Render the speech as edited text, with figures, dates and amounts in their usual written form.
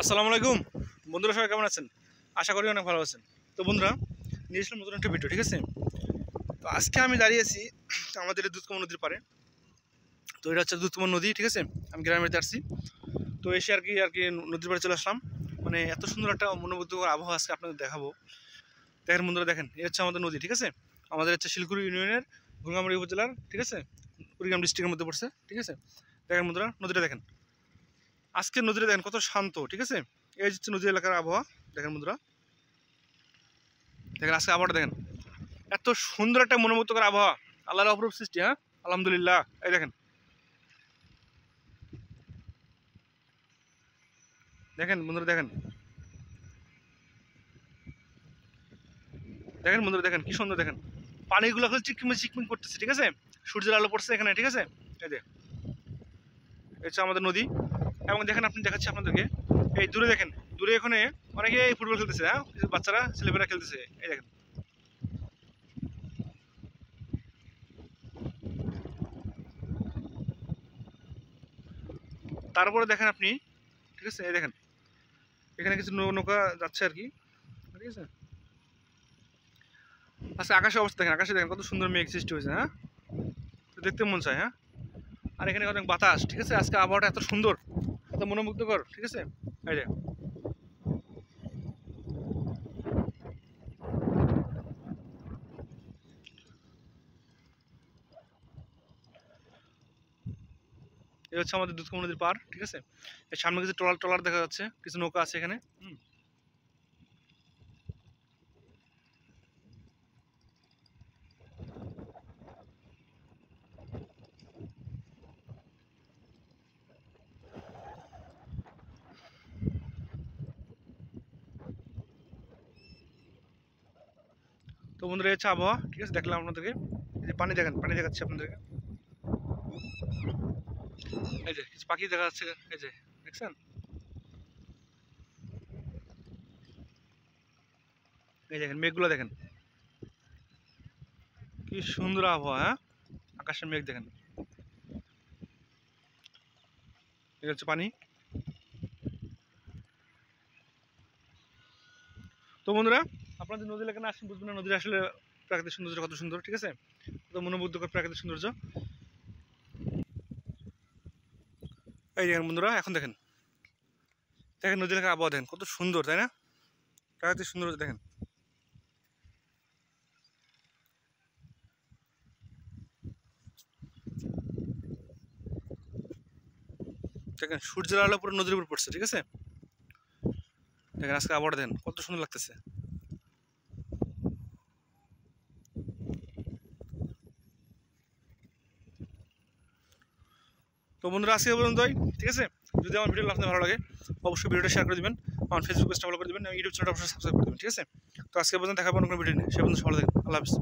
আসসালামু আলাইকুম বন্ধুরা, সবাই কেমন আছেন? আশা করি অনেক ভালো আছেন। তো বন্ধুরা, নিয়ে এসলাম নতুন একটা ভিডিও, ঠিক আছে? তো আজকে আমি দাঁড়িয়ে আছি আমাদের দুধকুমার নদীর পাড়ে। তো এটা হচ্ছে দুধকুমার নদী, ঠিক আছে? আমি গ্রামেতে আসছি, তো এসে আর কি নদীর পাড়ে চলে আসলাম। মানে এত সুন্দর একটা মনোমুগ্ধকর আবহাওয়া আজকে আপনাদের দেখাবো। দেখেন বন্ধুরা, দেখেন এই হচ্ছে আমাদের নদী, ঠিক আছে? আমাদের হচ্ছে শিলকুড়ি ইউনিয়নের গঙ্গামারী উপজেলার, ঠিক আছে? কুড়িগ্রাম ডিস্ট্রিক্টের মধ্যে পড়ছে, ঠিক আছে? দেখেন বন্ধুরা, নদীটা দেখেন। আজকের নদীটা দেখেন কত শান্ত, ঠিক আছে? এই হচ্ছে নদী এলাকার আবহাওয়া। দেখেন বন্ধুরা, দেখেন আজকে আবহাওয়াটা দেখেন, এত সুন্দর একটা মনোমুগ্ধকর আবহাওয়া, আল্লাহর অপরূপ সৃষ্টি। হ্যাঁ, আলহামদুলিল্লাহ। এই দেখেন, দেখেন বন্ধুরা, দেখেন দেখেন বন্ধুরা, দেখেন কি সুন্দর। দেখেন পানিগুলো এখন চিকমিক চিকমিক করতেছে, ঠিক আছে? সূর্যের আলো পড়ছে এখানে, ঠিক আছে? এই যে এই হচ্ছে আমাদের নদী। এবং দেখেন, আপনি দেখাচ্ছি আপনাদেরকে, এই দূরে দেখেন, দূরে এখানে অনেকে ফুটবল খেলতেছে। হ্যাঁ, বাচ্চারা, ছেলেমেয়েরা খেলতেছে। এই দেখেন, তারপরে দেখেন আপনি, ঠিক আছে? এই দেখেন, এখানে কিছু নৌকা যাচ্ছে আর কি, ঠিক আছে? আচ্ছা, আকাশের অবস্থা দেখেন, আকাশে দেখেন কত সুন্দর মেঘ সৃষ্টি হয়েছে। হ্যাঁ, তো দেখতে মন চায়। হ্যাঁ, আর এখানে অনেক বাতাস, ঠিক আছে? আজকে আবহাওয়াটা এত সুন্দর, এত মনোমুগ্ধকর, ঠিক আছে? এই যে এই হচ্ছে আমাদের দুধকুমার নদীর পার, ঠিক আছে? এর সামনে কিছু ট্রলার ট্রলার দেখা যাচ্ছে, কিছু নৌকা আছে এখানে। তো বন্ধুরা, এই হচ্ছে আবহাওয়া, ঠিক আছে? দেখলাম আপনাদেরকে, এই যে পানি দেখেন, পানি দেখাচ্ছি আপনাদেরকে। এই যে কিছু পাখি দেখা যাচ্ছে, এই যে দেখছেন? এই দেখেন মেঘগুলো দেখেন, কি সুন্দর আবহাওয়া। হ্যাঁ, আকাশের মেঘ দেখেন, এই হচ্ছে পানি। তো বন্ধুরা, আপনারা যদি নদী এলাকায় আসেন বুঝবেন না নদীর আসলে প্রাকৃতিক সৌন্দর্য কত সুন্দর, ঠিক আছে? কত মনোমুগ্ধকর প্রাকৃতিক সৌন্দর্য। এই দেখেন বন্ধুরা, এখন দেখেন, দেখেন নদী এলাকার আবহাওয়া দেখেন কত সুন্দর, তাই না? প্রাকৃতিক সৌন্দর্য দেখেন। দেখেন সূর্যের আলো পুরো নদীর উপর পড়ছে, ঠিক আছে? দেখেন আজকে আবহাওয়াটা দেখেন কত সুন্দর লাগতেছে। তো বন্ধুরা, আজকে পর্যন্তই, ঠিক আছে? যদি আমার ভিডিও আপনাদের ভালো লাগে অবশ্যই ভিডিওটা শেয়ার করে দিবেন, আমার ফেসবুক পেজটা ফলো করে দিবেন, ইউটিউব চ্যানেলটা অবশ্যই সাবস্ক্রাইব করে দিবেন, ঠিক আছে? তো আজকে পর্যন্ত দেখা পাবো অন্য কোনো ভিডিও নিয়ে। সে পর্যন্ত ভালো থাকেন। আল্লাহ হাফিজ।